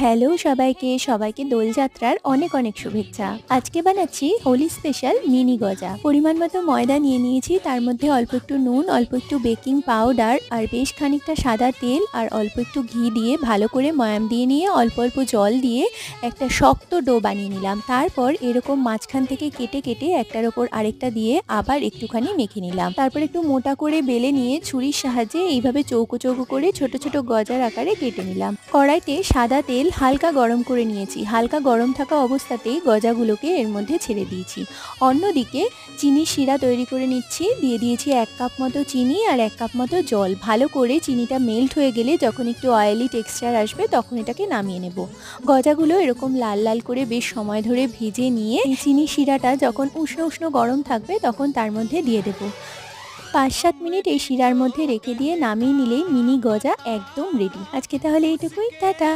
Hello সবাইকে সবাইকে দোলযাত্রার অনেক অনেক শুভেচ্ছা। আজকে বানাচ্ছি হোলি স্পেশাল মিনি গজা। পরিমাণ মতো ময়দা নিয়ে নিয়েছি, তার মধ্যে অল্প একটু নুন, অল্প একটু বেকিং পাউডার আর বেশ খানিকটা সাদা তেল আর অল্প একটু ঘি দিয়ে ভালো করে ময়াম দিয়ে নিয়ে অল্প অল্প জল দিয়ে একটা শক্ত ডো বানিয়ে নিলাম। তারপর এরকম মাঝখান থেকে কেটে কেটে একটার ওপর আরেকটা দিয়ে আবার একটুখানি মেখে নিলাম। তারপর একটু মোটা করে বেলে নিয়ে ছুরির সাহায্যে এইভাবে চৌকো চৌকো করে ছোট ছোট গজার আকারে কেটে নিলাম। কড়াইতে সাদা তেল হালকা গরম করে নিয়েছি। হালকা গরম থাকা অবস্থাতেই গজাগুলোকে এর মধ্যে ছেড়ে দিয়েছি। অন্যদিকে চিনির শিরা তৈরি করে নিচ্ছি। দিয়ে দিয়েছি 1 কাপ মতো চিনি আর 1 কাপ মতো জল। ভালো করে চিনিটা মেল্ট হয়ে গেলে যখন একটু অয়েলি টেক্সচার আসবে তখন এটাকে নামিয়ে নেব। গজাগুলো এরকম লাল লাল করে বেশ সময় ধরে ভেজে নিয়ে চিনি শিরাটা যখন উষ্ণ উষ্ণ গরম থাকবে তখন তার মধ্যে দিয়ে দেব। 5-7 মিনিট এই শিরার মধ্যে রেখে দিয়ে নামিয়ে নিলেই মিনি গজা একদম রেডি। আজকে তাহলে এইটুকুই, টাটা।